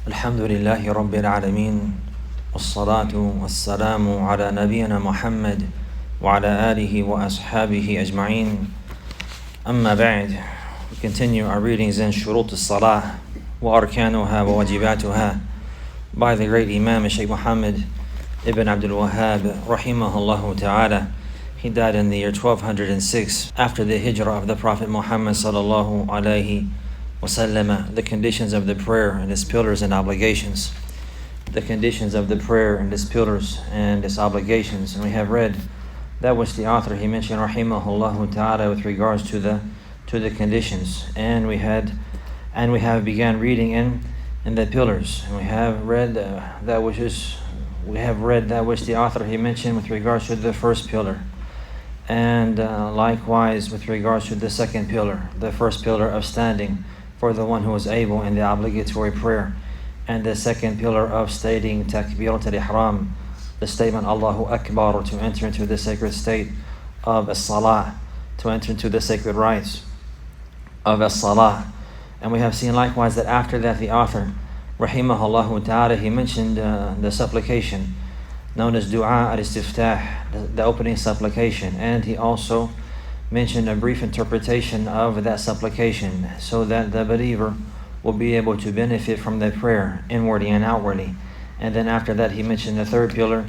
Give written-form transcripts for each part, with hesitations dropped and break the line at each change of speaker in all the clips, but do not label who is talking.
Alhamdulillahi Rabbil Alameen. As-Salatu was-salamu ala nabiyyina Muhammad wa ala alihi wa ashabihi ajma'een. Amma ba'd. We continue our readings in Shurut As-Salaah wa Arkanuha wa Wajibatuha by the great Imam Shaykh Muhammad ibn Abdul Wahhab rahimahullah ta'ala. He died in the year 1206 after the hijrah of the Prophet Muhammad sallallahu alayhi wasallam. The conditions of the prayer and its pillars and obligations. The conditions of the prayer and its pillars and its obligations. And we have read that which the author he mentioned rahimahullah ta'ala with regards to the conditions. And we have began reading in the pillars. And we have read that which the author he mentioned with regards to the first pillar. And likewise with regards to the second pillar, the first pillar of standing for the one who is able in the obligatory prayer, and the second pillar of stating takbirat al-ihram, the statement Allahu Akbar, to enter into the sacred state of As-Salaah, to enter into the sacred rites of As-Salaah. And we have seen likewise that after that the author rahimahullah ta'ala he mentioned the supplication known as Du'a al-Istiftah, the opening supplication, and he also mentioned a brief interpretation of that supplication so that the believer will be able to benefit from the prayer inwardly and outwardly. And then after that he mentioned the third pillar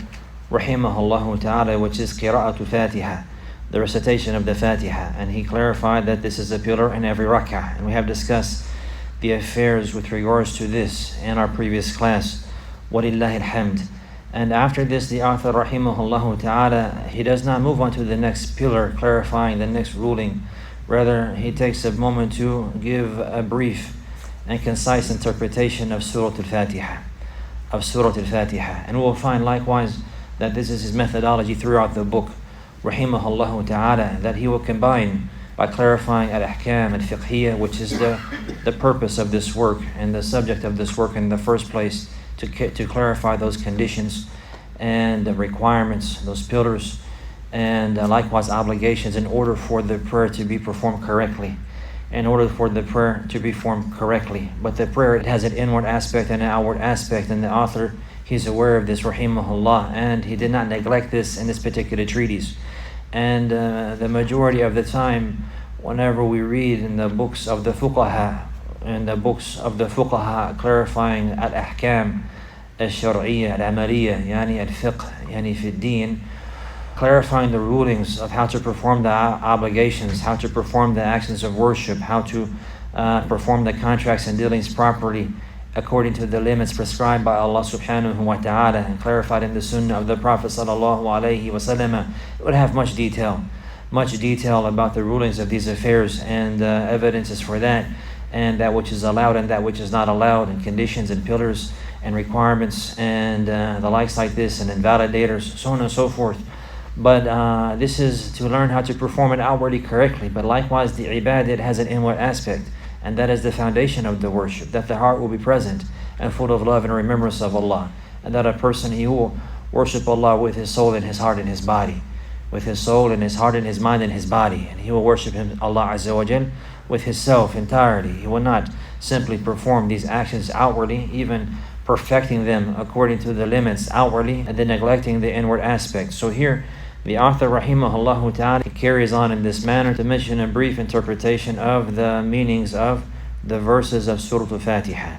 rahimahullah ta'ala, which is Qira'atu Fatiha, the recitation of the Fatiha, and he clarified that this is a pillar in every rak'ah. And we have discussed the affairs with regards to this in our previous class, walillahi alhamd. And after this, the author rahimahullah ta'ala, he does not move on to the next pillar, clarifying the next ruling. Rather, he takes a moment to give a brief and concise interpretation of Surah Al-Fatiha. And we'll find likewise that this is his methodology throughout the book, rahimahullah ta'ala, that he will combine by clarifying al-ahkam al-fiqhiyya, which is the purpose of this work and the subject of this work in the first place, to clarify those conditions and the requirements, those pillars, and likewise obligations in order for the prayer to be performed correctly. But the prayer, it has an inward aspect and an outward aspect, and the author, he's aware of this rahimahullah, and he did not neglect this in this particular treatise. And the majority of the time, whenever we read in the books of the fuqaha, clarifying al-ahkam al-shar'iyya, al-amaliyya, yani al-fiqh, yani fi ad-din, clarifying the rulings of how to perform the obligations, how to perform the actions of worship, how to perform the contracts and dealings properly according to the limits prescribed by Allah subhanahu wa ta'ala and clarified in the sunnah of the Prophet sallallahu alayhi wa sallam. It would have much detail about the rulings of these affairs and evidences for that, and that which is allowed and that which is not allowed, and conditions and pillars and requirements and the likes like this, and invalidators, so on and so forth. But this is to learn how to perform it outwardly correctly. But likewise the ibadah has an inward aspect, and that is the foundation of the worship, that the heart will be present and full of love and remembrance of Allah, and that a person, he will worship Allah with his soul and his heart and his body, with his soul and his heart and his mind and his body, and he will worship him, Allah Azza wa Jal, with his self entirely. He will not simply perform these actions outwardly, even perfecting them according to the limits outwardly, and then neglecting the inward aspect. So here the author rahimahullah ta'ala carries on in this manner to mention a brief interpretation of the meanings of the verses of Surah Al-Fatiha.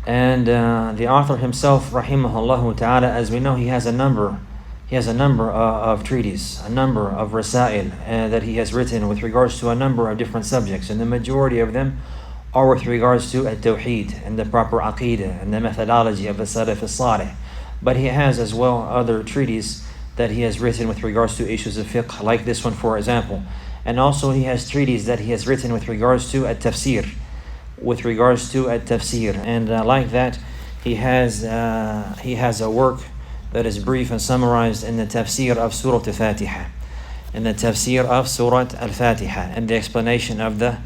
And the author himself rahimahullah ta'ala, as we know, he has a number of treatises, a number of rasail that he has written with regards to a number of different subjects, and the majority of them are with regards to at-tawheed and the proper aqidah and the methodology of the Salaf al-Salih. But he has as well other treatises that he has written with regards to issues of fiqh, like this one for example. And also he has treatises that he has written with regards to at-tafsir, and like that he has a work that is brief and summarized in the tafsir of Surah Al-Fatiha, and the explanation of the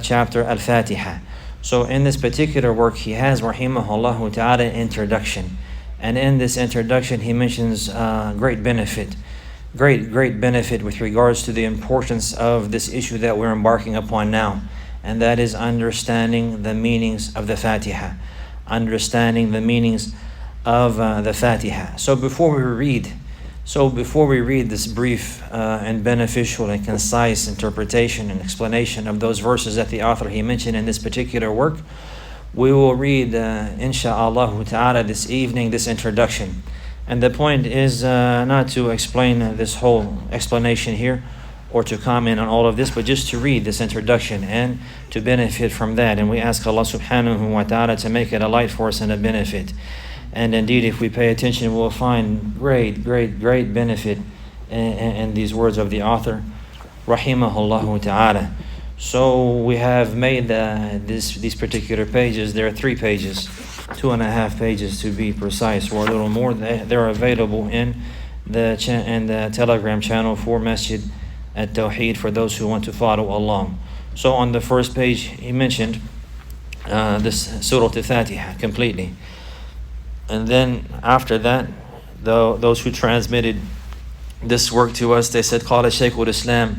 chapter Al-Fatiha. So in this particular work he has rahimahullah ta'ala an introduction, and in this introduction he mentions great benefit with regards to the importance of this issue that we're embarking upon now, and that is understanding the meanings of the Fatiha. Understanding the meanings of the Fatiha. So before we read this brief and beneficial and concise interpretation and explanation of those verses that the author he mentioned in this particular work, we will read insha'Allah ta'ala this evening this introduction. And the point is not to explain this whole explanation here or to comment on all of this, but just to read this introduction and to benefit from that. And we ask Allah subhanahu wa ta'ala to make it a light for us and a benefit. And indeed, if we pay attention, we'll find great benefit in these words of the author, rahimahullah ta'ala. So we have made these particular pages. There are 3 pages, 2.5 pages to be precise, or a little more. They're available in the Telegram channel for Masjid At-Tawheed for those who want to follow along. So on the first page, he mentioned this Surah Al-Fatiha completely. And then after that, those who transmitted this work to us, they said, قال الشيخ الإسلام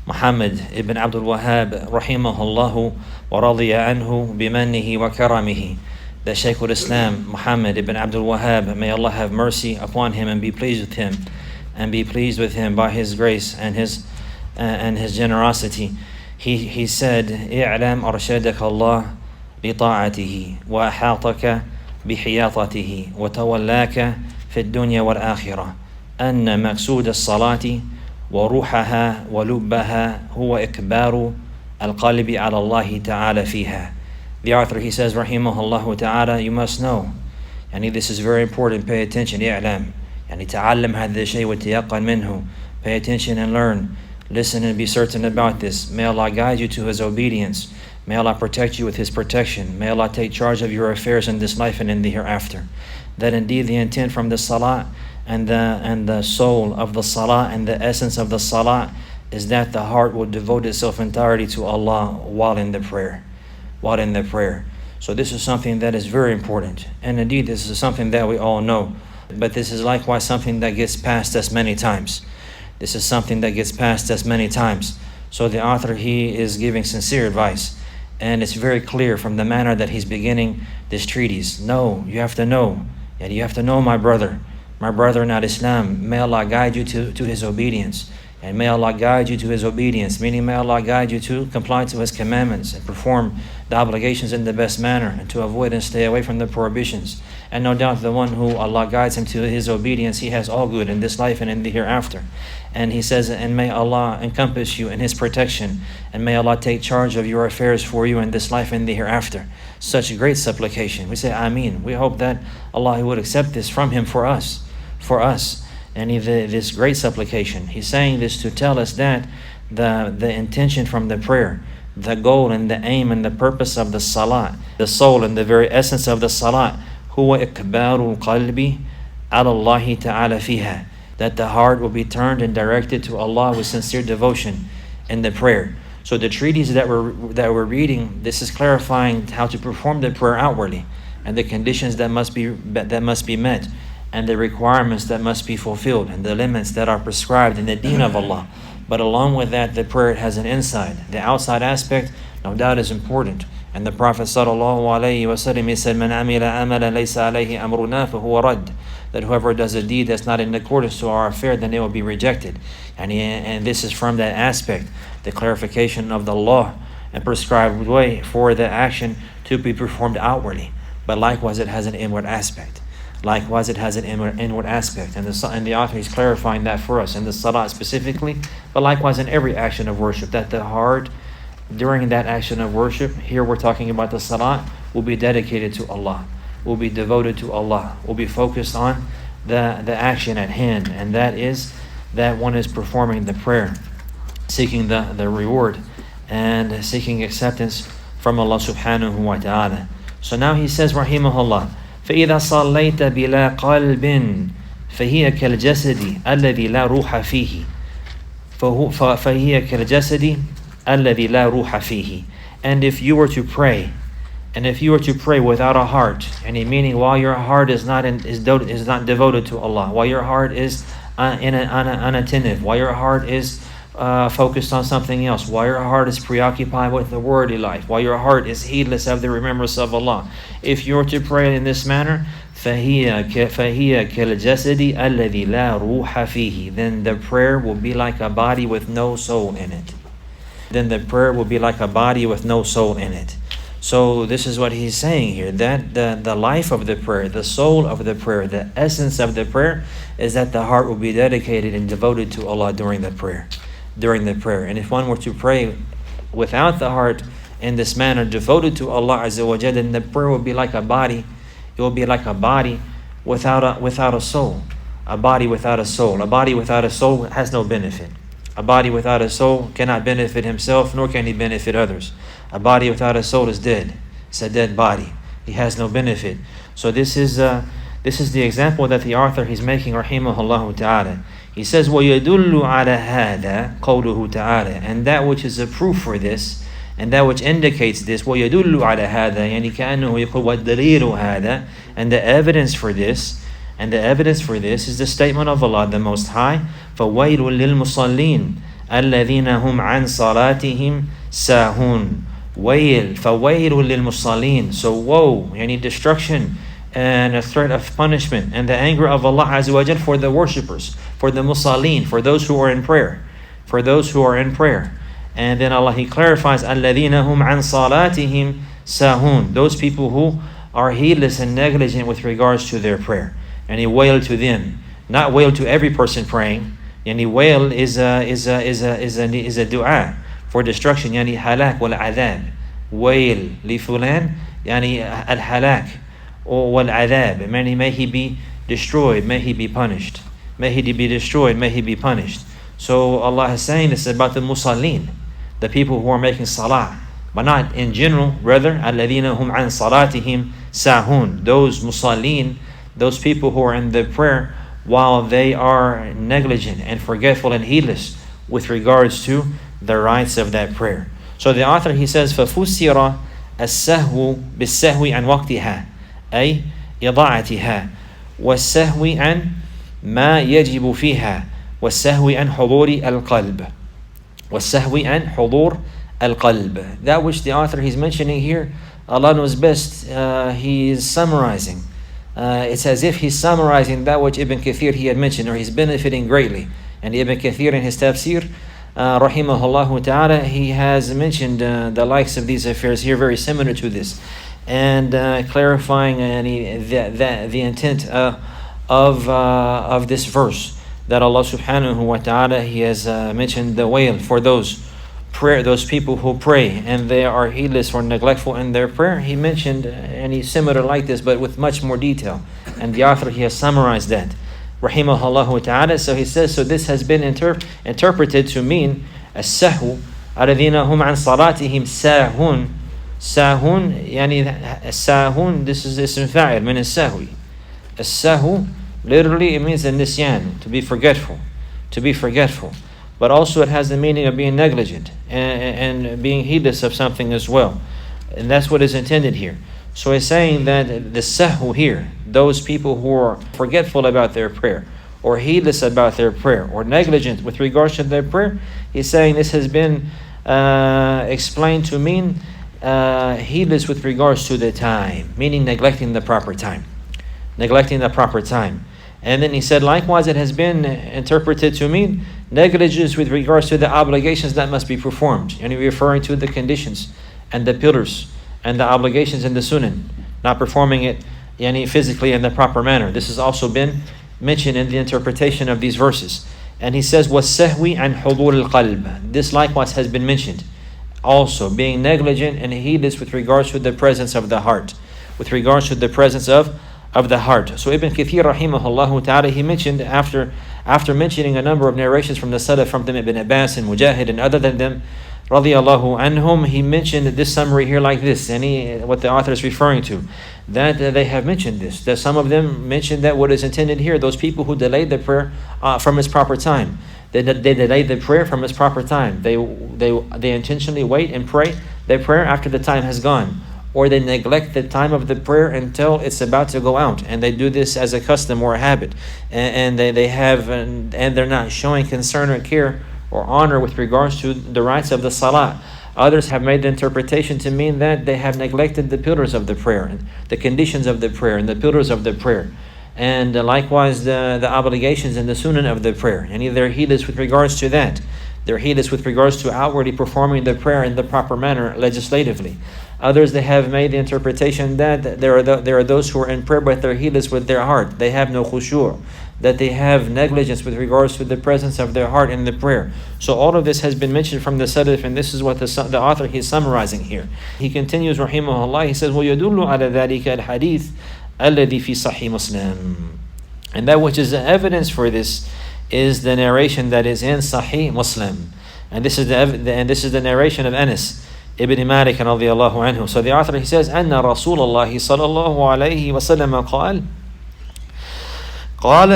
محمد ibn Abdul Wahhab rahimahullahu wa radiya anhu bimanihi wa karamihi. The Shaykh al-Islam Muhammad ibn Abdul Wahhab, may Allah have mercy upon him and be pleased with him, and be pleased with him by his grace and his generosity. He said, اعلم أرشدك الله بطاعته وأحاطك بحياطته وتولاك في الدنيا والآخرة أن مقصود الصلاة وروحها ولبها هو إكبار القلب على الله تعالى فيها. The author, he says, rahimahullah ta'ala, you must know, and this is very important, pay attention, اعلم يعني تعلم هذا الشيء وتيقن منه, pay attention and learn, listen and be certain about this. May Allah guide you to His obedience. May Allah protect you with His protection. May Allah take charge of your affairs in this life and in the hereafter. That indeed the intent from the salah and the soul of the salah and the essence of the salah is that the heart will devote itself entirely to Allah while in the prayer. So this is something that is very important. And indeed this is something that we all know. But this is likewise something that gets past us many times. So the author, he is giving sincere advice. And it's very clear from the manner that he's beginning this treatise. No, you have to know. And you have to know, my brother in Islam. May Allah guide you to His obedience. And may Allah guide you to His obedience, meaning may Allah guide you to comply to His commandments and perform the obligations in the best manner and to avoid and stay away from the prohibitions. And no doubt the one who Allah guides him to His obedience, he has all good in this life and in the hereafter. And he says, and may Allah encompass you in His protection, and may Allah take charge of your affairs for you in this life and the hereafter. Such a great supplication. We say Ameen. We hope that Allah would accept this from Him for us. And this great supplication. He's saying this to tell us that the intention from the prayer, the goal and the aim and the purpose of the salah, the soul and the very essence of the salah, huwa ikbaru qalbi ala Allah ta'ala fiha, that the heart will be turned and directed to Allah with sincere devotion in the prayer. So the treatise that we're reading, this is clarifying how to perform the prayer outwardly and the conditions that must be met, and the requirements that must be fulfilled, and the limits that are prescribed in the deen of Allah. But along with that, the prayer has an inside. The outside aspect, no doubt, is important. And the Prophet ﷺ, he said, "Man amila amalan laysa alayhi amruna fahuwa radd." That whoever does a deed that's not in accordance to our affair, then it will be rejected. And this is from that aspect, the clarification of the law and prescribed way for the action to be performed outwardly. But likewise, it has an inward aspect. And the author is clarifying that for us in the salah specifically, but likewise in every action of worship, that the heart during that action of worship, here we're talking about the salah, will be dedicated to Allah, will be devoted to Allah, will be focused on the action at hand, and that is that one is performing the prayer, seeking the reward and seeking acceptance from Allah subhanahu wa ta'ala. So now he says, rahimahullah, فإذا صليت بلا قلب فهي كالجسد الذي لا روح فيه فهي كالجسد الذي لا روح فيه. And if you were to pray without a heart, meaning while your heart is not devoted to Allah, while your heart is unattentive, while your heart is focused on something else, while your heart is preoccupied with the worldly life, while your heart is heedless of the remembrance of Allah, if you're to pray in this manner, فَهِيَ كَالْجَسَدِ الَّذِي لَا رُوحَ فِيهِ, then the prayer will be like a body with no soul in it. Then the prayer will be like a body with no soul in it. So this is what he's saying here, that the life of the prayer, the soul of the prayer, the essence of the prayer is that the heart will be dedicated and devoted to Allah during the prayer. And if one were to pray without the heart in this manner, devoted to Allah Azza wa Jalla, then the prayer will be like a body. It will be like a body without a soul. A body without a soul. A body without a soul has no benefit. A body without a soul cannot benefit himself, nor can he benefit others. A body without a soul is dead. It's a dead body. He has no benefit. So this is the example that the author he's making, rahimahullah ta'ala. He says, وَيَدُلُّ عَلَى هَذَا قَوْلُهُ تَعَالَى, and that which is a proof for this, and that which indicates this, وَيَدُلُّ عَلَى هَذَا, يعني كَأَنَّهُ يقول وَالدَّلِيلُ هَذَا, and the evidence for this is the statement of Allah the Most High, فَوَيْلٌ لِلْمُصَلِّينَ الَّذِينَ هُمْ عَنْ صَلَاتِهِمْ سَاهُونَ. فَوَيْلٌ لِلْمُصَلِّينَ. So woe, yani destruction and a threat of punishment and the anger of Allah Azza wa Jal for the worshippers, for the musallin, for those who are in prayer, And then Allah, He clarifies, الَّذِينَ هُمْ عَنْ صَلَاتِهِمْ سَاهُونَ, those people who are heedless and negligent with regards to their prayer. And He wailed to them, not wail to every person praying. Yani wail is a dua for destruction. Yani halak wal adhab. Wail li fulan, yani al halak wal adhab. May he be destroyed, may he be punished. May he be destroyed, may he be punished. So Allah is saying this about the musallin, the people who are making salah, but not in general. Rather, alladhina hum an salatihim sahun, those musallin, those people who are in the prayer while they are negligent and forgetful and heedless with regards to the rights of that prayer. So the author, he says, فَفُسِّرَ السَّهْوُ بِالسَّهْوِ عَنْ وَقْتِهَا أي إضاعتها والسهو عن ما يجب فيها والسهو عن حضور القلب والسهو عن حضور القلب. That which the author he's mentioning here, Allah knows best. He is summarizing. It's as if he's summarizing that which Ibn Kathir he had mentioned, or he's benefiting greatly. And Ibn Kathir in his tafsir, rahimahullah ta'ala, he has mentioned the likes of these affairs here, very similar to this, and clarifying the intent of this verse, that Allah subhanahu wa ta'ala, He has mentioned the wail for those people who pray and they are heedless or neglectful in their prayer. He mentioned any similar like this, but with much more detail. And the author, he has summarized that, rahimahullah ta'ala. So he says, so this has been interpreted to mean as-sahwu alladhina hum an salatihim sahun. Sahun, yani sahun, this is ism fa'il min as-sahwi. As-sahwu, literally it means an-nisyan, to be forgetful. But also it has the meaning of being negligent and being heedless of something as well. And that's what is intended here. So he's saying that the sahwu here, those people who are forgetful about their prayer, or heedless about their prayer, or negligent with regards to their prayer, he's saying this has been explained to mean heedless with regards to the time, meaning neglecting the proper time. And then he said, likewise, it has been interpreted to mean negligence with regards to the obligations that must be performed. And referring to the conditions and the pillars and the obligations in the sunan, not performing it physically in the proper manner. This has also been mentioned in the interpretation of these verses. And he says, وَالسَّهْوِ عَنْ حُضُورِ الْقَلْبِ. This likewise has been mentioned. Also, being negligent and heedless with regards to the presence of the heart. Of the heart. So Ibn Kathir rahimahullah ta'ala, he mentioned after mentioning a number of narrations from the Salaf, from them Ibn Abbas and Mujahid and other than them, radiyallahu anhum, he mentioned this summary here like this, and what the author is referring to, that they have mentioned this, that some of them mentioned that what is intended here, those people who delayed the prayer from its proper time. They delayed the prayer from its proper time. They intentionally wait and pray their prayer after the time has gone. Or they neglect the time of the prayer until it's about to go out, and they do this as a custom or a habit, and they're not showing concern or care or honor with regards to the rights of the salah. Others have made the interpretation to mean that they have neglected the pillars of the prayer, and the conditions of the prayer, and the pillars of the prayer, and likewise the obligations and the sunnah of the prayer. And they're heedless with regards to that. They're heedless with regards to outwardly performing the prayer in the proper manner legislatively. Others, they have made the interpretation that there are those who are in prayer but they're heedless with their heart. They have no khushu', that they have negligence with regards to the presence of their heart in the prayer. So all of this has been mentioned from the Salaf, and this is what the author he's summarizing here. He continues, rahimahullah, he says, وَيَدُلُّ عَلَى ذَلِكَ الْحَدِيثِ الَّذِي فِي صَحِيحِ Muslim. And that which is the evidence for this is the narration that is in Sahih Muslim. And this is the narration of Anas ibn Malik radiyallahu anhu. So the author, he says, أن رسول الله صلى الله عليه وسلم قال,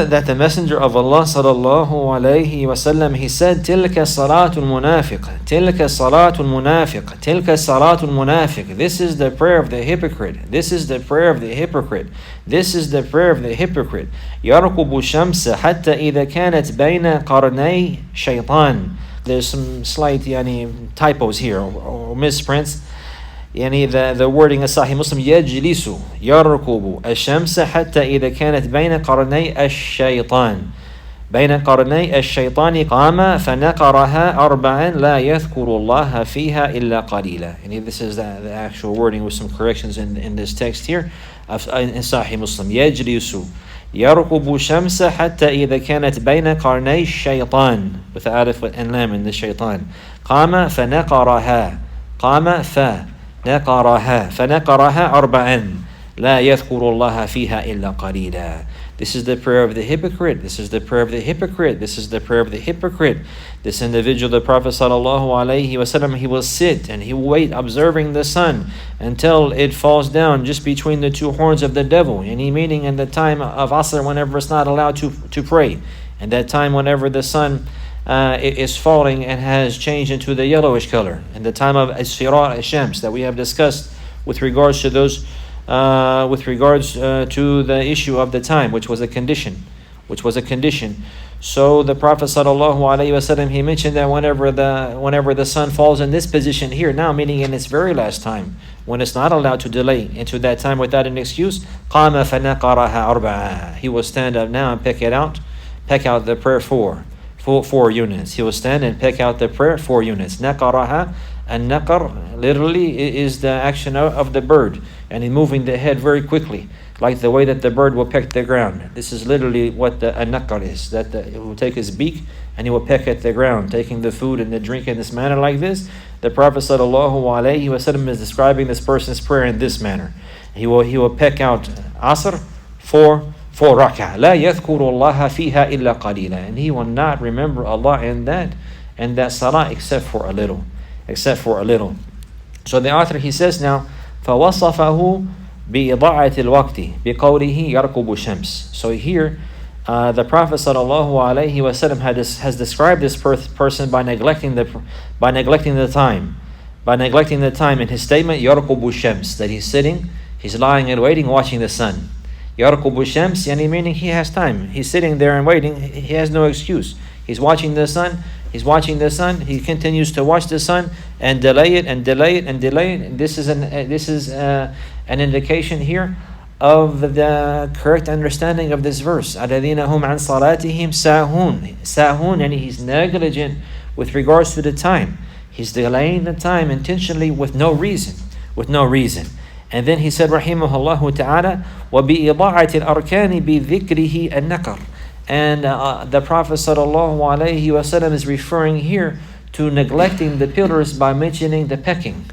that the Messenger of Allah sallallahu alayhi wasallam, he said, تلك صلاة المنافق, تلك صلاة المنافق, تلك صلاة المنافق. This is the prayer of the hypocrite. This is the prayer of the hypocrite. This is the prayer of the hypocrite. يرقب الشمس حتى إذا كانت بين قرني شيطان. There's some slight typos here or misprints. The wording is Sahih Muslim, يجلس يركب الشمس حتى إذا كانت بين قرني الشيطان بين قرني الشيطان قام فنقرها أربعا لا يذكر الله فيها إلا قليلا. And this is the actual wording with some corrections in this text here in Sahih Muslim. يجلس يركب الشمس حتى إذا كانت بين قرني الشيطان with the alif and lam in the shaitan قام فنقرها قام فنقرها أربعا لا يذكر الله فيها إلا قليلا. This is the prayer of the hypocrite. This is the prayer of the hypocrite. This is the prayer of the hypocrite. This individual, the Prophet ﷺ, he will sit and he will wait observing the sun until it falls down just between the two horns of the devil. And he meaning in the time of Asr, whenever it's not allowed to pray. And that time whenever the sun is falling and has changed into the yellowish color. And the time of As-Salaah Shams that we have discussed with regards to those to the issue of the time, which was a condition. So the Prophet ﷺ, he mentioned that whenever the sun falls in this position here, now meaning in its very last time, when it's not allowed to delay into that time without an excuse, قَامَ فَنَقَرَهَا أَرْبَعًا. He will stand up now and peck out the prayer four units. He will stand and peck out the prayer 4 units. Naqaraha, and naqar literally is the action of the bird, and in moving the head very quickly, like the way that the bird will peck the ground. This is literally what a naqar is, that he will take his beak and he will peck at the ground, taking the food and the drink in this manner like this. The Prophet ﷺ is describing this person's prayer in this manner. He will peck out Asr 4 rak'ah. لا يذكر الله فيها إلا قليلا. And he will not remember Allah in that salah except for a little. So the author, he says now, فوصفه بإضاعة الوقت بقوله يركب الشمس. So here the Prophet ﷺ has described this person by neglecting the time in his statement يركب الشمس, that he's lying and waiting, watching the sun. يركب الشمس, meaning he has time. He's sitting there and waiting. He has no excuse. He's watching the sun. He continues to watch the sun and delay it. And this is an indication here of the correct understanding of this verse. الذين هم عن صلاتهم ساهون, and he's negligent with regards to the time. He's delaying the time intentionally with no reason. And then he said, rahimahullah ta'ala, وَبِإِضَاعَةِ الْأَرْكَانِ بِذِكْرِهِ النَّقَرِ. And the Prophet ﷺ is referring here to neglecting the pillars by mentioning the pecking.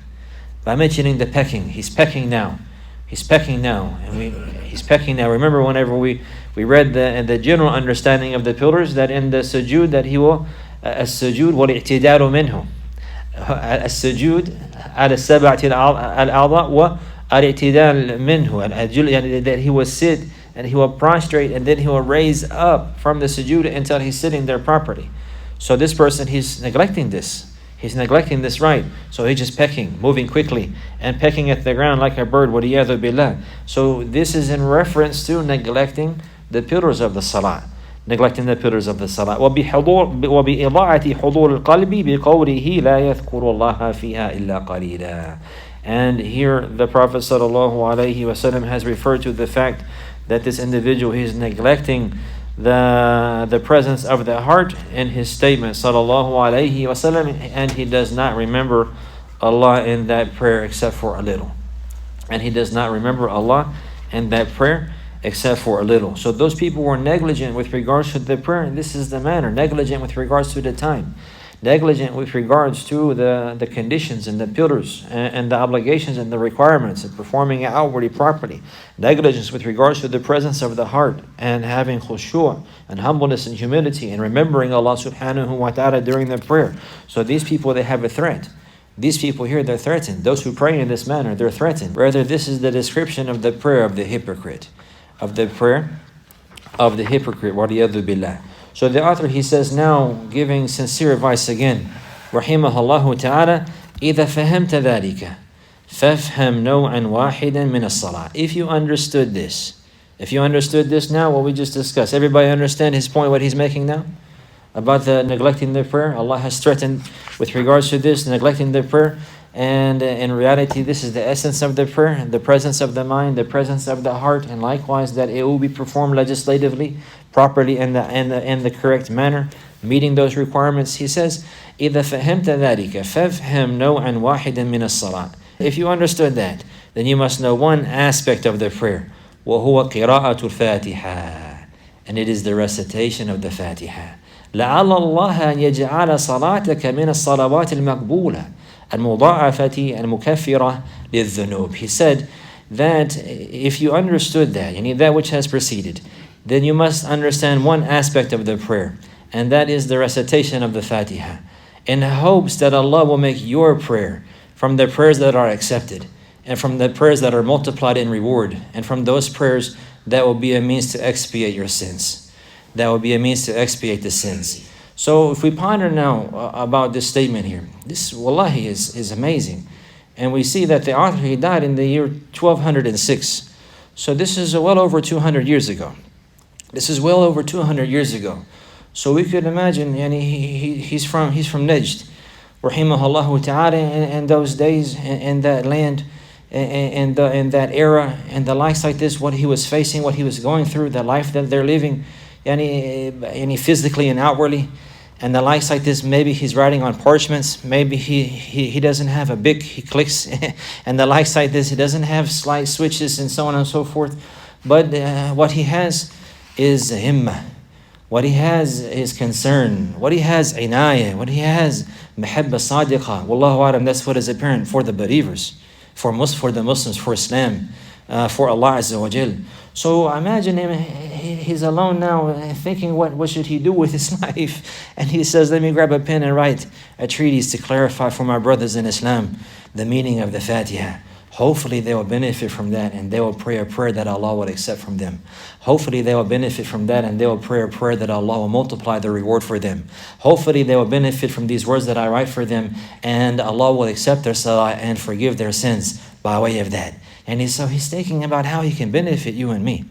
He's pecking now. He's pecking now. Remember whenever we read the general understanding of the pillars, that in the sujood that he will, السجود والاعتدال منه. السجود على السبعة الأعضاء والاعتدال منه. That he will sit and he will prostrate and then he will raise up from the sujood until he's sitting there properly. So this person, he's neglecting this. Right. So he's just pecking, moving quickly and pecking at the ground like a bird. وَلِيَاذُ بِاللَّهِ. So this is in reference to neglecting the pillars of the salah. neglecting the pillars of the salah. وَبِإِضَاعَةِ حُضُورِ الْقَلْبِ بِقَوْلِهِ لَا يَذْكُرُ اللَّهَ فِيهَا إِلَّا قَلِيلًا. And here the Prophet ﷺ has referred to the fact that this individual, he is neglecting the presence of the heart in his statement ﷺ, and he does not remember Allah in that prayer except for a little. And he does not remember Allah in that prayer except for a little. So those people were negligent with regards to the prayer, and this is the manner. Negligent with regards to the time. Negligent with regards to the conditions and the pillars and the obligations and the requirements and performing it outwardly properly. Negligence with regards to the presence of the heart and having khushu' and humbleness and humility and remembering Allah subhanahu wa ta'ala during the prayer. So these people, they have a threat. These people here, they're threatened. Those who pray in this manner, they're threatened. Rather, this is the description of the prayer of the hypocrite. Of the prayer of the hypocrite. Waliyadu billah. So the author, he says now, giving sincere advice again, rahimahullah ta'ala, إِذَا فَهَمْتَ ذَلِكَ فَافْهَمْ نَوْعًا وَاحِدًا مِنَ الصَّلَاةِ. If you understood this now, what we just discussed, everybody understand his point, what he's making now? About the neglecting the prayer. Allah has threatened with regards to this, neglecting the prayer. And in reality, this is the essence of the prayer, the presence of the mind, the presence of the heart, and likewise that it will be performed legislatively, properly, in the correct manner, meeting those requirements. He says, إِذَا فَهَمْتَ ذَلِكَ فَافْهَمْ نَوْعًا وَاحِدًا مِنَ الصَّلَاةِ. If you understood that, then you must know one aspect of the prayer, وَهُوَ قِرَاءَةُ الْفَاتِحَةِ, and it is the recitation of the Fatiha. لَعَلَّ اللَّهَ أَن يَجْعَلَ صَلَاتَكَ مِنَ الصَّلَوَاتِ الْمَقْبُولَةِ المضاعفة المكفرة للذنوب. He said that if you understood that, that which has preceded, then you must understand one aspect of the prayer, and that is the recitation of the Fatiha, in hopes that Allah will make your prayer from the prayers that are accepted, and from the prayers that are multiplied in reward, and from those prayers that will be a means to expiate your sins. That will be a means to expiate the sins. So if we ponder now about this statement here, this wallahi is amazing. And we see that the author, he died in the year 1206. So this is well over 200 years ago. This is well over 200 years ago. So we could imagine, and he's from Najd, rahimahullah ta'ala, in those days, in that land, in that era, and the likes like this, what he was facing, what he was going through, the life that they're living, and physically and outwardly, and the likes like this. Maybe he's writing on parchments, maybe he doesn't have a bic, he clicks, and the likes like this, he doesn't have slide switches and so on and so forth. But what he has is himmah, what he has is concern, what he has inayah, what he has mahabba sadiqa. Wallahu alam, that's what is apparent for the believers, for the Muslims, for Islam, for Allah Azza wa Jal. So imagine him, he's alone now, thinking what should he do with his life. And he says, let me grab a pen and write a treatise to clarify for my brothers in Islam the meaning of the Fatiha. Hopefully they will benefit from that, and they will pray a prayer that Allah will accept from them. Hopefully they will benefit from that, and they will pray a prayer that Allah will multiply the reward for them. Hopefully they will benefit from these words that I write for them, and Allah will accept their salah and forgive their sins by way of that. And he's thinking about how he can benefit you and me.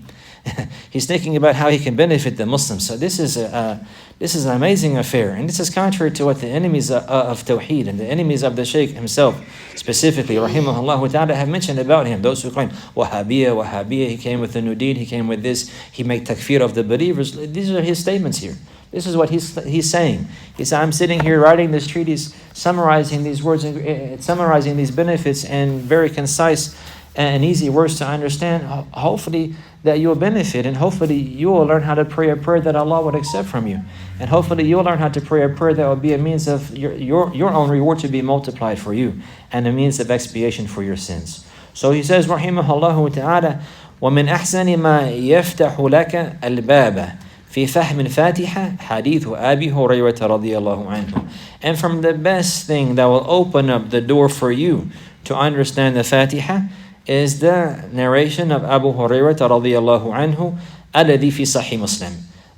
He's thinking about how he can benefit the Muslims. So this is an amazing affair, and this is contrary to what the enemies of Tawheed and the enemies of the Shaykh himself, specifically, rahimahullah ta'ala, have mentioned about him. Those who claim Wahhabiyya, he came with the new deed, he came with this, he made takfir of the believers. These are his statements here. This is what he's saying. He said, I'm sitting here writing this treatise, summarizing these words, summarizing these benefits in very concise and easy words to understand. Hopefully that you will benefit, and hopefully you will learn how to pray a prayer that Allah would accept from you, and hopefully you will learn how to pray a prayer that will be a means of your own reward to be multiplied for you, and a means of expiation for your sins. So he says, rahimahullah ta'ala, وَمِنْ أَحْسَنِ مَا يَفْتَحُ لَكَ الْبَابَ في فهم الفاتحة حديث أبي هريرة رضي الله عنه. And from the best thing that will open up the door for you to understand the Fatiha is the narration of Abu Hurairah radiyallahu anhu, الذي في صحيح مسلم,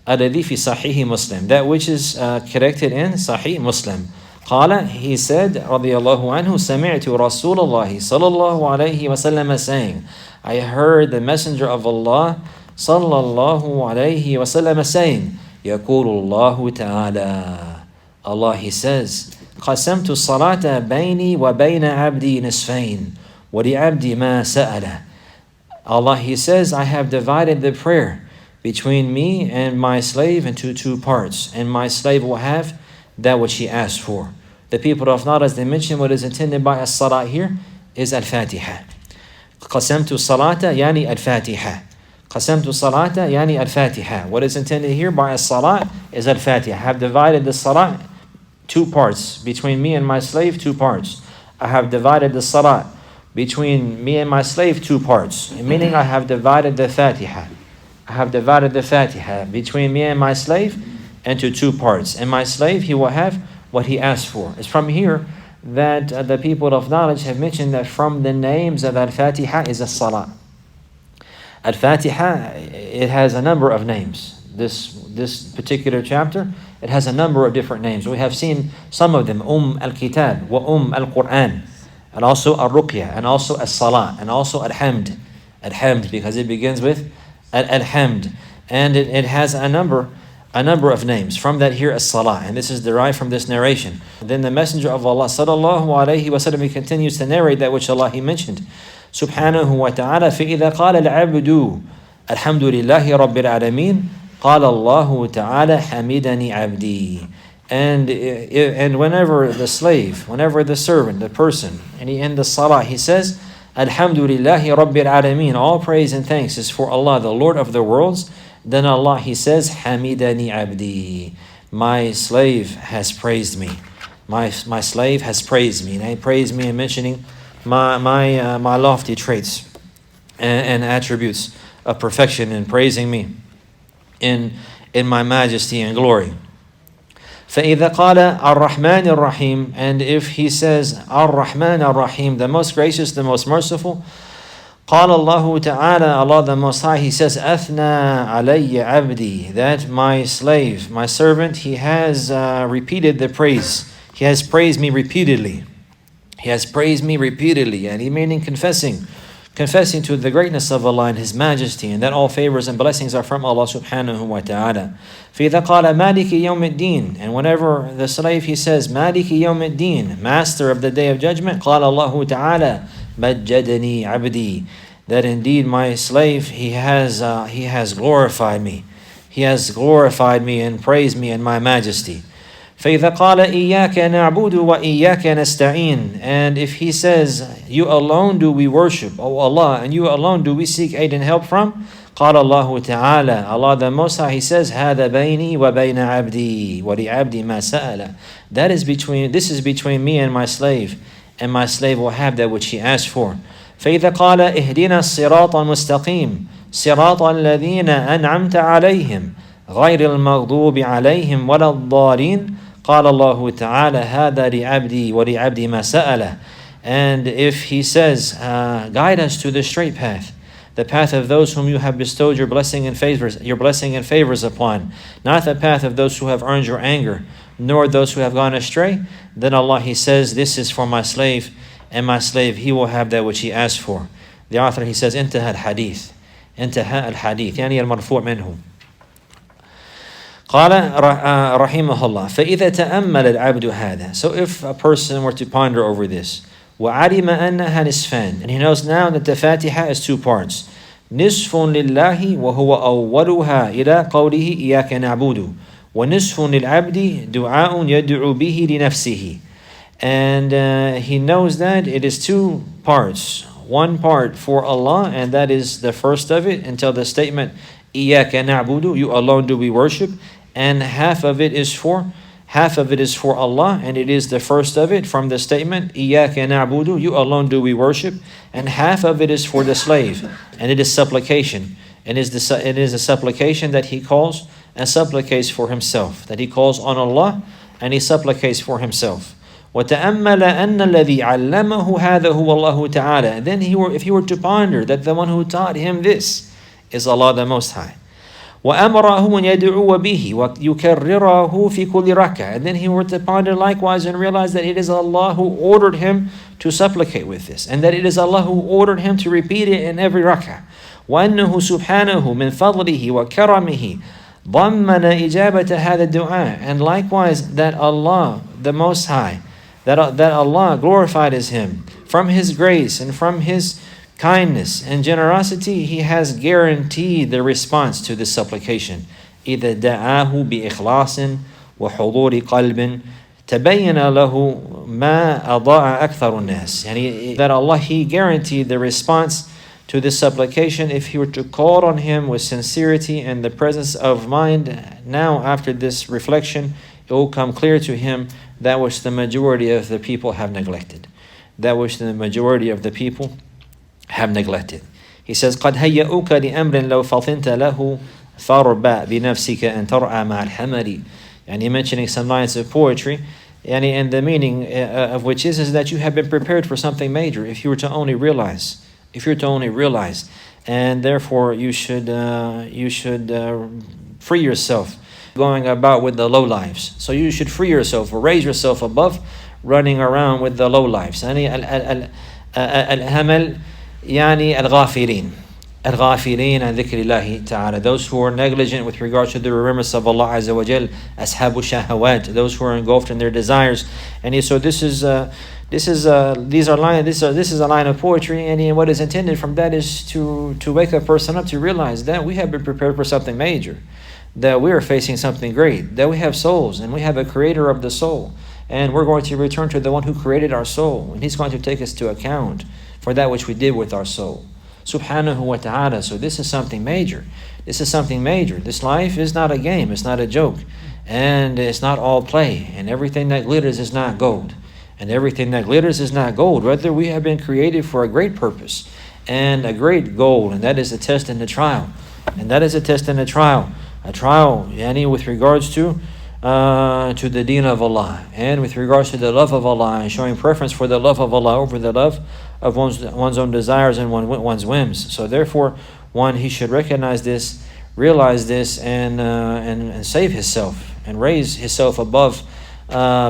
الذي في صحيح مسلم, that which is corrected in Sahih Muslim. قال, he said radiyallahu anhu, سمعت رسول الله صلى الله عليه وسلم saying, I heard the Messenger of Allah sallallahu alayhi wa sallam saying, يقول الله تعالى. Allah, He says, قسمت الصلاة بيني وبين عبدي نصفين ولعبدي ما سأله. Allah, He says, I have divided the prayer between me and my slave into two parts, and my slave will have that which he asked for. The people of knowledge, they mention what is intended by As-Salaah here is Al-Fatiha. قسمت الصلاة يعني الفاتحة. قسمت الصلاة يعني الفاتحة. What is intended here by As-Salaah is Al-Fatiha. I have divided the Salah two parts. Between me and my slave, two parts. I have divided the Salah between me and my slave, two parts. Meaning I have divided the Fatiha. I have divided the Fatiha between me and my slave into two parts. And my slave, he will have what he asked for. It's from here that the people of knowledge have mentioned that from the names of Al-Fatiha is As-Salah. Al-Fatiha, it has a number of names. This particular chapter, it has a number of different names. We have seen some of them, Al-Kuttaab, wa Al-Quran, and also Al-Ruqya, and also As-Salah, and also Al-Hamd. Al-Hamd, because it begins with Al-Hamd. And it has a number of names. From that here, As-Salah. And this is derived from this narration. Then the Messenger of Allah, sallallahu alayhi wa sallam, he continues to narrate that which Allah, He mentioned. Subhanahu wa ta'ala, فَإِذَا قَالَ الْعَبْدُ الْحَمْدُ لِلَّهِ رَبِّ الْعَالَمِينَ قَالَ اللَّهُ تَعَالَى حَمِدَنِي عَبْدِي. And whenever the slave, whenever the servant, the person, and he ends the Salah, he says, Alhamdulillahi Rabbil Alameen. All praise and thanks is for Allah, the Lord of the worlds. Then Allah, He says, Hamidani Abdi. My slave has praised me. My slave has praised me. And He praised me in mentioning my lofty traits and attributes of perfection, and praising me in my majesty and glory. فَإِذَا قَالَ الرَّحْمَنِ الرَّحِيمِ. And if he says Ar-Rahman Ar-Rahim, the most gracious, the most merciful, قال الله تعالى, Allah the Most High, He says, أثنى علي عبدي, that my slave, my servant, he has repeated the praise. He has praised me repeatedly. He has praised me repeatedly, and he meaning confessing to the greatness of Allah and His majesty, and that all favors and blessings are from Allah subhanahu wa ta'ala. فَإِذَا قَالَ مَالِكِ يَوْمِ الدِّينِ. And whenever the slave, he says, مَالِكِ يَوْمِ الدِّينِ, master of the day of judgment, قَالَ اللَّهُ تَعَالَى مَجَّدَنِي عَبْدِي. That indeed my slave, he has glorified me. He has glorified me and praised me in my majesty. فَإِذَا قَالَ إِيَّاكَ نَعْبُدُ وَإِيَّاكَ نَسْتَعِينَ. And if he says, you alone do we worship, O Allah, and you alone do we seek aid and help from, قال الله تعالى, Allah the Most High, He says, هذا بيني وبين عبدي ولعبدي ما سأل. This is between me and my slave will have that which he asked for. فإذا قال اهدنا الصراط المستقيم صراط الذين أنعمت عليهم غير المغضوب عليهم ولا الضالين قال الله تعالى هذا لعبدي ولعبدي ما سأله. And if he says, guide us to the straight path, the path of those whom you have bestowed your blessing and favors upon, not the path of those who have earned your anger, nor those who have gone astray, then Allah, He says, this is for my slave, and my slave, he will have that which he asked for. The author, he says, انتهى الحديث يعني المرفوع منه. قال رحمه الله فإذا تأمل العبد هذا. So if a person were to ponder over this, وعلم أنها نصفان, and he knows now that the Fatiha is two parts, نصف لله وهو أولها إلى قوله إياك نعبد ونصف للعبد دعاء يدعو به لنفسه. And he knows that it is two parts, one part for Allah, and that is the first of it until the statement إياك نعبد, you alone do we worship, and half of it is for Allah, and it is the first of it from the statement إياك نعبد, you alone do we worship, and half of it is for the slave, and it is supplication, and it is a supplication that he calls and supplicates for himself, that he calls on Allah and he supplicates for himself. وَتَأَمَّلَ أَنَّ الَّذِي عَلَّمَهُ هَذَا هُوَ اللَّهُ تَعَالَى. Then if he were to ponder that the one who taught him this is Allah the Most High. وَأَمَرَهُ أَنْ يَدْعُوَ بِهِ وَيُكَرِّرَهُ فِي كُلِّ رَكَعَةٍ. And then he were to ponder likewise and realize that it is Allah who ordered him to supplicate with this, and that it is Allah who ordered him to repeat it in every rak'ah. وَأَنَّهُ سُبْحَانَهُ مِنْ فَضْلِهِ وَكَرَمِهِ ضمن إجابة هذا الدعاء, and likewise that Allah, the Most High, that Allah, glorified is Him, from His grace and from His kindness and generosity, He has guaranteed the response to this supplication. إذا دعاه بإخلاص وحضور قلب تبين له ما أضاع أكثر الناس. Yani that Allah, He guaranteed the response to this supplication if he were to call on Him with sincerity and the presence of mind. Now, after this reflection, it will come clear to him that which the majority of the people have neglected. That which the majority of the people have neglected. He says, قَدْ هَيَّئُكَ لِأَمْرٍ لَوْ فَطِنْتَ لَهُ فَارْبَأْ بِنَفْسِكَ أَنْ تَرْعَى مَعَ الْحَمَرِ. And he mentioning some lines of poetry, and the meaning of which is that you have been prepared for something major if you were to only realize. And therefore you should free yourself going about with the low lives. So you should free yourself or raise yourself above running around with the low lives. الهمل يعني الغافلين عن ذكر الله تعالى, those who are negligent with regards to the remembrance of Allah Azza wa Jal, أصحاب الشهوات, those who are engulfed in their desires. And so this is a line of poetry, and what is intended from that is to wake a person up to realize that we have been prepared for something major, that we are facing something great, that we have souls and we have a creator of the soul, and we're going to return to the one who created our soul, and He's going to take us to account for that which we did with our soul, subhanahu wa ta'ala. So this is something major. This life is not a game, it's not a joke, and it's not all play, and everything that glitters is not gold. Rather, we have been created for a great purpose and a great goal, and that is a test and a trial. A trial, yani with regards to the deen of Allah, and with regards to the love of Allah, and showing preference for the love of Allah over the love of one's own desires and one's whims. So therefore, he should recognize this, realize this, and save himself and raise himself above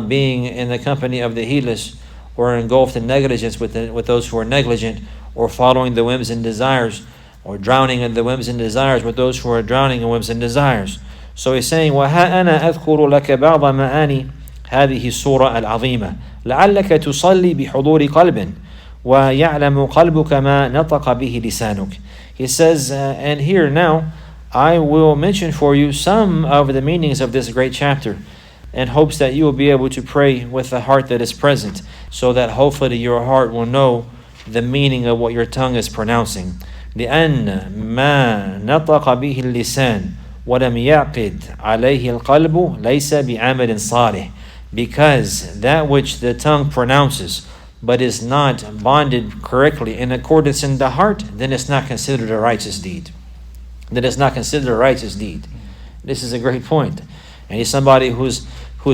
being in the company of the heedless, or engulfed in negligence with those who are negligent, or following the whims and desires, or drowning in the whims and desires with those who are drowning in whims and desires. So he's saying, وَهَا أَنَا أَذْكُرُ لَكَ بَعْضَ مَعَانِي هَذِهِ السُّورَةِ الْعَظِيمَةِ لَعَلَّكَ تُصَلِّي بِحُضُورِ قَلْبٍ وَيَعْلَمُ قَلْبُكَ مَا نَطَقَ بِهِ لِسَانُكَ. He says, and here now, I will mention for you some of the meanings of this great chapter, in hopes that you will be able to pray with the heart that is present, so that hopefully your heart will know the meaning of what your tongue is pronouncing. لأن ما نطق به اللسان ولم يعقد عليه القلب ليس بعمل صالح. Because that which the tongue pronounces but is not bonded correctly in accordance in the heart, then it's not considered a righteous deed. This is a great point. And he's somebody who's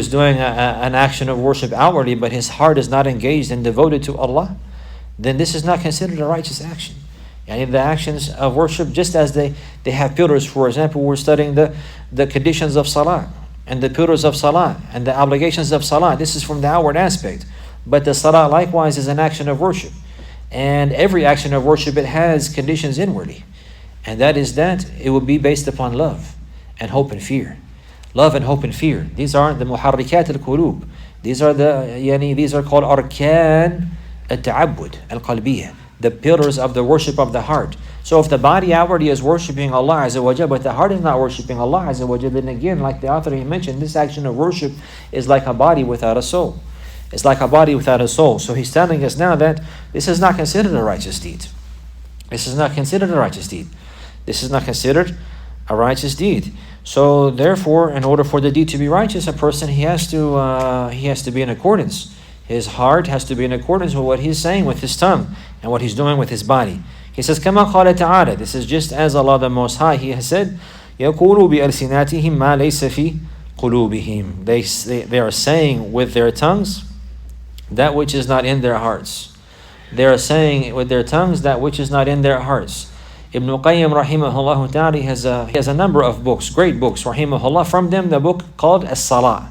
doing an action of worship outwardly, but his heart is not engaged and devoted to Allah, then this is not considered a righteous action. And the actions of worship, just as they have pillars, for example, we're studying the conditions of salah, and the pillars of salah, and the obligations of salah. This is from the outward aspect. But the salah likewise is an action of worship. And every action of worship, it has conditions inwardly. And that is that it will be based upon love and hope and fear. Love and hope and fear. These aren't the muharrikat al-qulub. These are called arkan al-ta'abbud al-qalbiyah, the pillars of the worship of the heart. So if the body outwardly is worshipping Allah Azza wa Jal, but the heart is not worshipping Allah Azza wa Jal, then again, like the author he mentioned, this action of worship is like a body without a soul. So he's telling us now that this is not considered a righteous deed. So therefore, in order for the deed to be righteous, a person he has to be in accordance. His heart has to be in accordance with what he's saying with his tongue and what he's doing with his body. He says, كما قال تعالى, this is just as Allah the Most High, He has said, يقولوا بألسناتهم ما ليس في قلوبهم. They are saying with their tongues that which is not in their hearts. They are saying with their tongues that which is not in their hearts. Ibn Qayyim rahimahullah ta'ala he has a number of books, great books, rahimahullah. From them, the book called As-Salaah.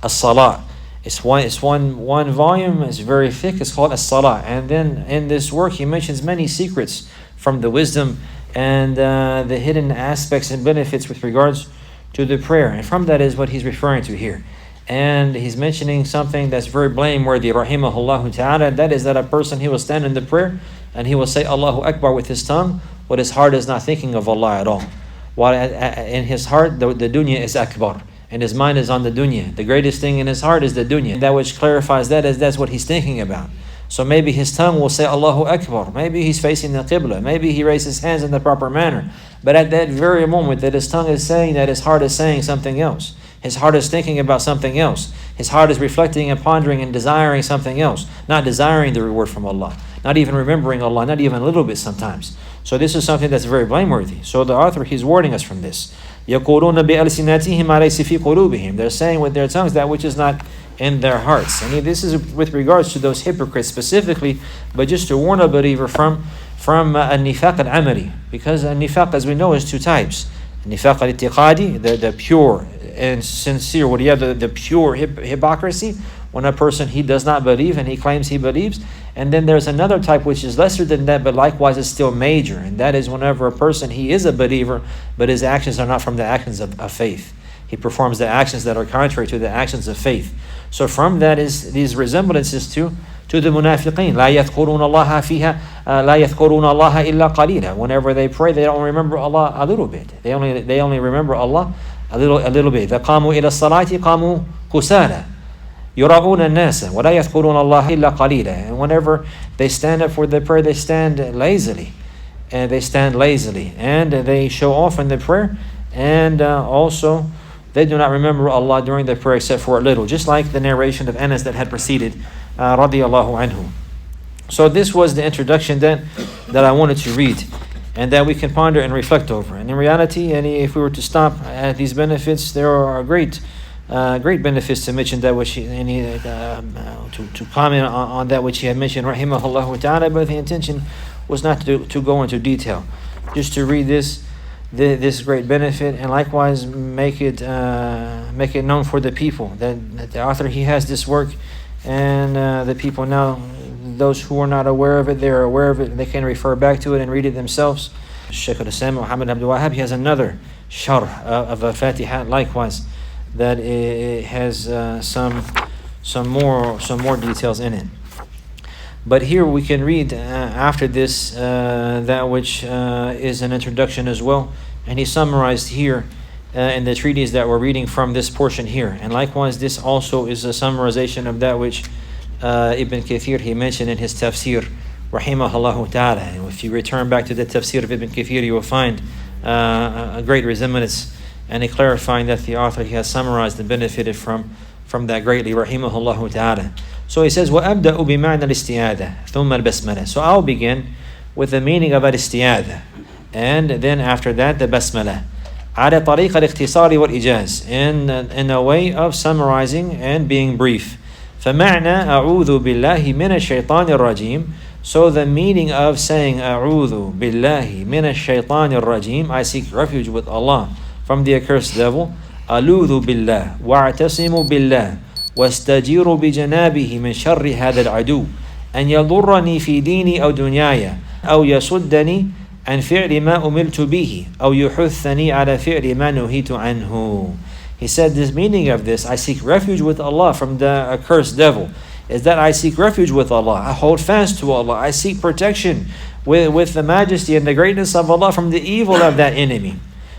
As-Salaah. It's one volume. It's very thick. It's called As-Salaah. And then in this work, he mentions many secrets from the wisdom and the hidden aspects and benefits with regards to the prayer. And from that is what he's referring to here. And he's mentioning something that's very blameworthy, rahimahullah ta'ala. That is that a person, he will stand in the prayer and he will say Allahu Akbar with his tongue, but his heart is not thinking of Allah at all. While in his heart, the dunya is akbar, and his mind is on the dunya. The greatest thing in his heart is the dunya. That which clarifies that is that's what he's thinking about. So maybe his tongue will say Allahu Akbar. Maybe he's facing the Qibla. Maybe he raises his hands in the proper manner. But at that very moment that his tongue is saying that, his heart is saying something else. His heart is thinking about something else. His heart is reflecting and pondering and desiring something else. Not desiring the reward from Allah. Not even remembering Allah. Not even a little bit sometimes. So this is something that's very blameworthy. So the author, he's warning us from this. يَقُولُونَ بِأَلْسِنَاتِهِمْ مَا لَيْسَ فِي قُلُوبِهِمْ. They're saying with their tongues that which is not in their hearts. And this is with regards to those hypocrites specifically, but just to warn a believer from al-nifaq al-amali. Because al-nifaq, as we know, is two types. Nifaq al-itiqadi, the pure and sincere, what do you have, the pure hypocrisy, when a person, he does not believe and he claims he believes. And then there's another type which is lesser than that, but likewise is still major. And that is whenever a person, he is a believer, but his actions are not from the actions of faith. He performs the actions that are contrary to the actions of faith. So from that is these resemblances to the munafiqeen. لا يذكرون الله فيها لا يذكرون الله إلا قليلا. Whenever they pray, they don't remember Allah a little bit. They only remember Allah a little bit. إذا قاموا إلى الصلاة قاموا كسالى يراؤون الناس ولا يذكرون الله إلا قليلا. And whenever they stand up for the prayer, they stand lazily. And they show off in the prayer. And also they do not remember Allah during the prayer except for a little. Just like the narration of Anas that had preceded, radiyallahu anhu. So this was the introduction that I wanted to read, and that we can ponder and reflect over. And in reality, if we were to stop at these benefits, there are great benefits to mention that which to comment on that which he had mentioned, rahimahullah ta'ala. But the intention was not to go into detail, just to read this great benefit, and likewise make it known for the people that the author, he has this work, and the people now, those who are not aware of it, they're aware of it, they can refer back to it and read it themselves. Shaykh al-Islam Muhammad Abdul Wahhab, he has another sharh of Al-Fatiha, likewise, that it has some more details in it. But here we can read after this that which is an introduction as well, and he summarized here in the treatise that we're reading from this portion here. And likewise, this also is a summarization of that which Ibn Kathir, he mentioned in his tafsir, rahimahullah ta'ala. And if you return back to the tafsir of Ibn Kathir, you will find a great resemblance and a clarifying that the author, he has summarized and benefited from that greatly, rahimahullah ta'ala. So he says, وَأَبْدَأُ بِمَعْنَى الْإِسْتِعَاذَةِ ثُمَّ الْبَسْمَلَةِ. So I'll begin with the meaning of al-isti'adha, and then after that the basmala. عَلَى طَرِيقَ الْإِخْتِصَارِ وَالْإِجَازِ. In a way of summarizing and being brief. فَمَعْنَى أَعُوذُ بِاللَّهِ مِنَ الشَّيْطَانِ الرَّجِيمِ. So the meaning of saying أَعُوذُ بِاللَّهِ مِنَ الشَّيْطَانِ الرَّجِيمِ, I seek refuge with Allah from the accursed devil. أَلُوذُ بِاللَّهِ وَأَعْتَصِمُ بِاللَّهِ واستجير بجنابه من شر هذا العدو أن يضرني في ديني أو دنياي أو يصدني عن فعل ما أمرت به أو يحثني على فعل ما نهيت عنه. He said this meaning of this, I seek refuge with Allah from the accursed devil, is that I seek refuge with Allah. I hold fast to Allah. I seek protection with the majesty and the greatness of Allah from the evil of that enemy,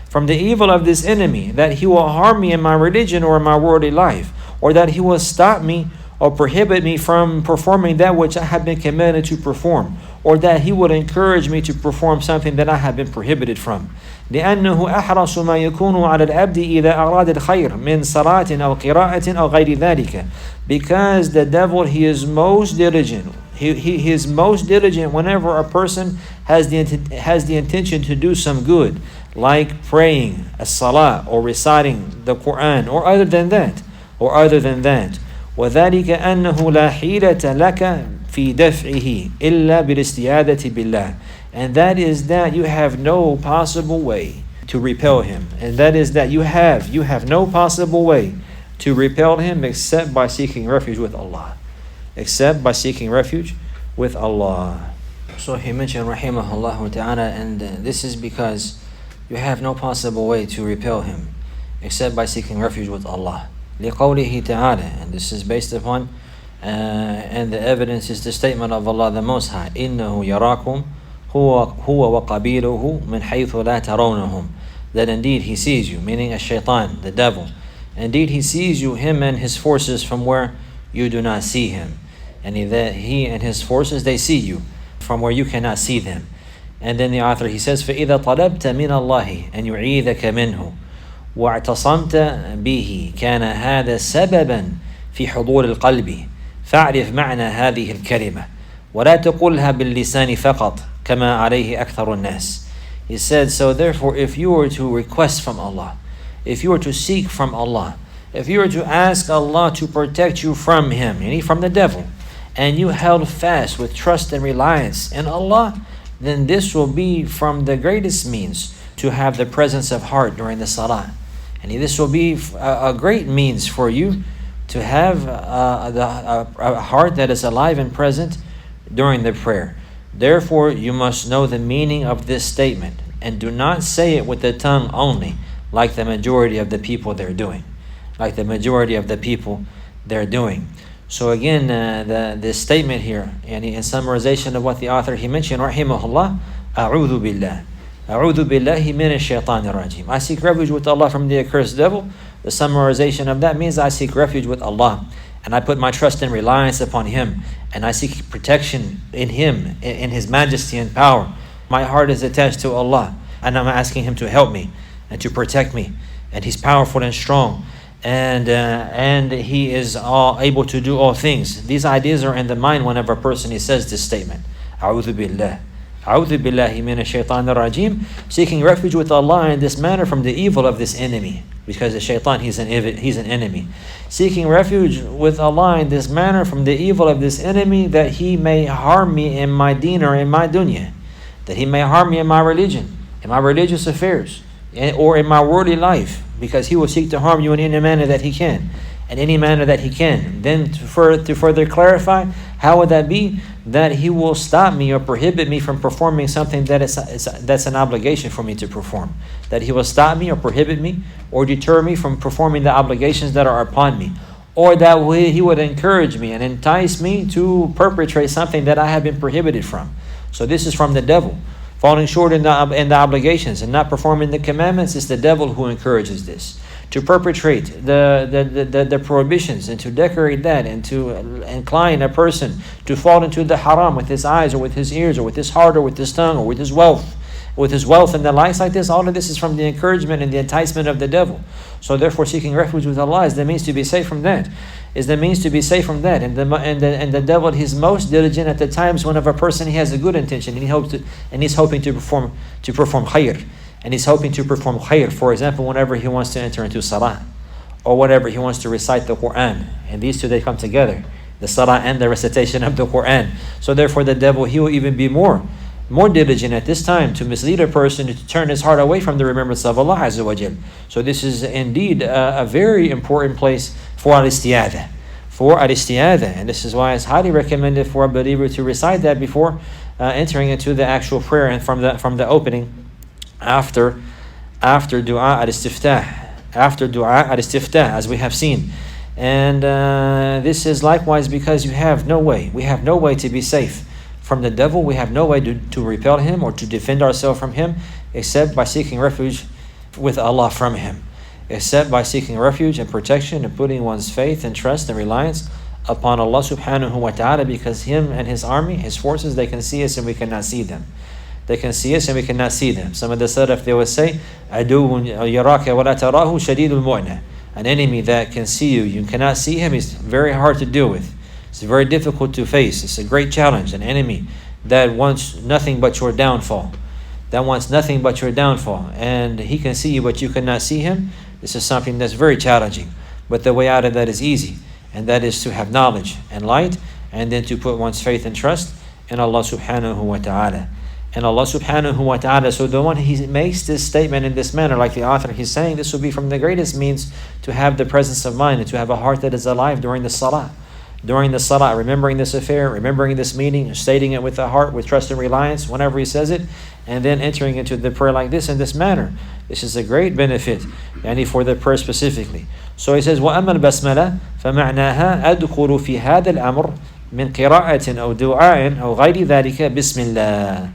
from the evil of this enemy, that he will harm me in my religion or in my worldly life, or that he will stop me or prohibit me from performing that which I have been commanded to perform, or that he would encourage me to perform something that I have been prohibited from. لأنه أحرص ما يكون على العبد إذا أراد الخير من صلاة أو قراءة أو غير ذلك. Because the devil, he is most diligent. He is most diligent whenever a person has the intention to do some good, like praying, As-Salaah, or reciting the Quran, or other than that. وذلك أنه لا حيلة لك في دفعه إلا بالاستعاذة بالله. And that is that you have no possible way to repel him. And that is that you have no possible way to repel him except by seeking refuge with Allah. So he mentioned rahimahullah ta'ala, and this is because you have no possible way to repel him except by seeking refuge with Allah. لِقَوْلِهِ تَعَالَى, and this is based upon and the evidence is the statement of Allah the Most High, إِنَّهُ يَرَاكُمْ هُوَ وَقَبِيلُهُ مِنْ حَيْثُ لَا تَرَوْنَهُم, that indeed He sees you, meaning a shaitan, the devil. Indeed He sees you, him and his forces, from where you do not see him. And he and his forces, they see you from where you cannot see them. And then the author, he says, فَإِذَا طَلَبْتَ مِنَ اللَّهِ أَنْ يُعِيذَكَ مِنْهُ وَاعْتَصَمْتَ بِهِ كَانَ هَذَا سَبَبًا في حضور القلب فاعرف معنى هذه الكلمة ولا تقولها باللسان فقط كما عليه أكثر الناس. He said, so therefore, if you were to request from Allah, if you were to seek from Allah, if you were to ask Allah to protect you from him, meaning from the devil, and you held fast with trust and reliance in Allah, then this will be from the greatest means to have the presence of heart during the salah. And this will be a great means for you to have a heart that is alive and present during the prayer. Therefore, you must know the meaning of this statement and do not say it with the tongue only, like the majority of the people they're doing. Like the majority of the people they're doing. So again, this statement here, and in summarization of what the author he mentioned, rahimahullah, أعوذ بالله أعوذ بالله من الشيطان الرجيم. I seek refuge with Allah from the accursed devil. The summarization of that means I seek refuge with Allah, and I put my trust and reliance upon Him, and I seek protection in Him, in His majesty and power. My heart is attached to Allah, and I'm asking Him to help me and to protect me, and He's powerful and strong, and He is able to do all things. These ideas are in the mind whenever a person he says this statement. أعوذ بالله أعوذ بالله من الشيطان الرجيم, seeking refuge with Allah in this manner from the evil of this enemy, because the shaitan, he's an enemy. Seeking refuge with Allah in this manner from the evil of this enemy, that he may harm me in my deen or in my dunya, that he may harm me in my religion, in my religious affairs, or in my worldly life, because he will seek to harm you in any manner that he can, in any manner that he can. Then to further clarify, how would that be? That he will stop me or prohibit me from performing something that's an obligation for me to perform. That he will stop me or prohibit me or deter me from performing the obligations that are upon me. Or that he would encourage me and entice me to perpetrate something that I have been prohibited from. So this is from the devil. Falling short in the obligations and not performing the commandments, is the devil who encourages this. To perpetrate the prohibitions and to decorate that and to incline a person to fall into the haram with his eyes or with his ears or with his heart or with his tongue or with his wealth and the likes like this, all of this is from the encouragement and the enticement of the devil. So therefore, seeking refuge with Allah is the means to be safe from that. And the devil, he's most diligent at the times whenever a person he has a good intention and he's hoping to perform khair. And he's hoping to perform khair. For example, whenever he wants to enter into salah, or whenever he wants to recite the Quran. And these two, they come together, the salah and the recitation of the Quran. So therefore the devil, he will even be more diligent at this time to mislead a person, to turn his heart away from the remembrance of Allah Azza wa Jal. So this is indeed a very important place for al-isti'adha. And this is why it's highly recommended for a believer to recite that before entering into the actual prayer, and from the opening, after dua al-istiftah, as we have seen. And this is likewise because we have no way to be safe from the devil. We have no way to repel him or to defend ourselves from him, except by seeking refuge with Allah from him, except by seeking refuge and protection and putting one's faith and trust and reliance upon Allah subhanahu wa ta'ala, because him and his army, his forces, they can see us and we cannot see them. They can see us and we cannot see them. Some of the Salaf, they would say, عَدُوٌ يَرَاكَ وَلَا تَرَاهُ شَدِيدُ الْمُعْنَةِ. An enemy that can see you, you cannot see him, is very hard to deal with. It's very difficult to face. It's a great challenge. An enemy that wants nothing but your downfall. And he can see you, but you cannot see him. This is something that's very challenging. But the way out of that is easy. And that is to have knowledge and light, and then to put one's faith and trust in Allah subhanahu wa ta'ala. And Allah subhanahu wa ta'ala, so the one he makes this statement in this manner, like the author, he's saying this will be from the greatest means to have the presence of mind and to have a heart that is alive during the salah. During the salah, remembering this affair, remembering this meeting, stating it with the heart, with trust and reliance whenever he says it, and then entering into the prayer like this, in this manner. This is a great benefit for the prayer specifically. So he says, وَأَمَّا الْبَسْمَلَةِ فَمَعْنَاهَا أَدْخُلُ فِي هَذَا الْأَمْرِ من قراءة أو دعاء أو غير ذلك بسم الله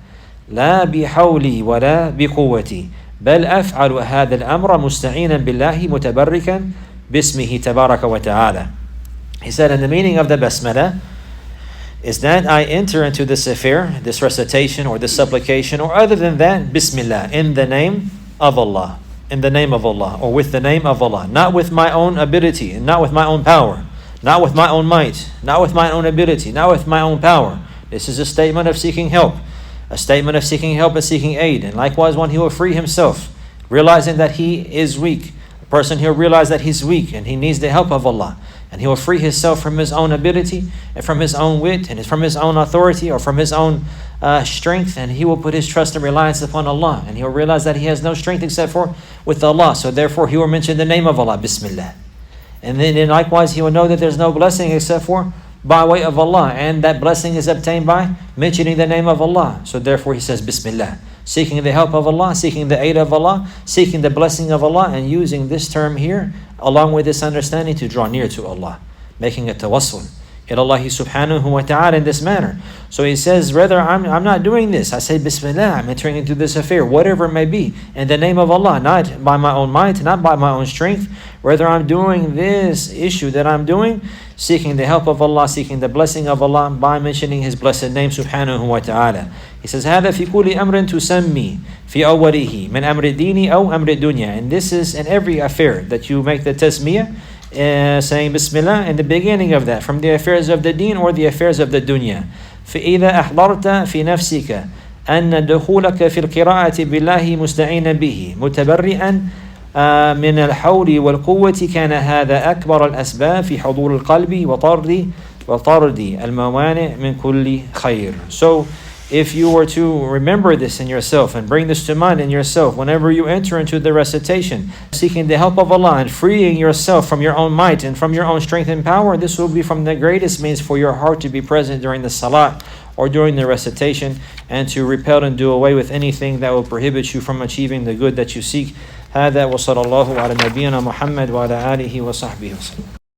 لا بحولي ولا بقوتي بل أفعل هذا الأمر مستعينا بالله متبركا باسمه تبارك وتعالى. He said, and the meaning of the basmala is that I enter into this affair, this recitation or this supplication, or other than that, Bismillah, in the name of Allah, in the name of Allah, or with the name of Allah, not with my own ability, and not with my own power, not with my own might, not with my own ability, not with my own power. This is a statement of seeking help, a statement of seeking help and seeking aid, and likewise one who will free himself, realizing that he is weak. A person who will realize that he's weak and he needs the help of Allah, and he will free himself from his own ability and from his own wit and from his own authority or from his own strength, and he will put his trust and reliance upon Allah, and he will realize that he has no strength except for with Allah. So therefore he will mention the name of Allah, Bismillah. And then likewise he will know that there's no blessing except for by way of Allah, and that blessing is obtained by mentioning the name of Allah. So therefore he says Bismillah, seeking the help of Allah, seeking the aid of Allah, seeking the blessing of Allah, and using this term here along with this understanding to draw near to Allah, making a tawassul ilallahi subhanahu wa ta'ala in this manner. So he says, rather I'm not doing this. I say Bismillah, I'm entering into this affair, whatever it may be, in the name of Allah, not by my own might, not by my own strength. Rather I'm doing this issue that I'm doing, seeking the help of Allah, seeking the blessing of Allah by mentioning His blessed name subhanahu wa ta'ala. He says, هذا في كل أمر تسمي في أوله من أمر الدين أو أمر الدنيا. And this is in every affair that you make the tasmiyah, saying Bismillah in the beginning of that, from the affairs of the deen or the affairs of the dunya. فإذا أحضرت في نفسك أن دخولك في القراءة بالله مستعينا به متبرئا من الحول والقوة كان هذا أكبر الأسباب في حضور القلب وطرد الموانع من كل خير. So if you were to remember this in yourself and bring this to mind in yourself whenever you enter into the recitation, seeking the help of Allah and freeing yourself from your own might and from your own strength and power, this will be from the greatest means for your heart to be present during the salah or during the recitation, and to repel and do away with anything that will prohibit you from achieving the good that you seek. هذا وصلى الله على نبينا محمد وعلى آله وصحبه وسلم.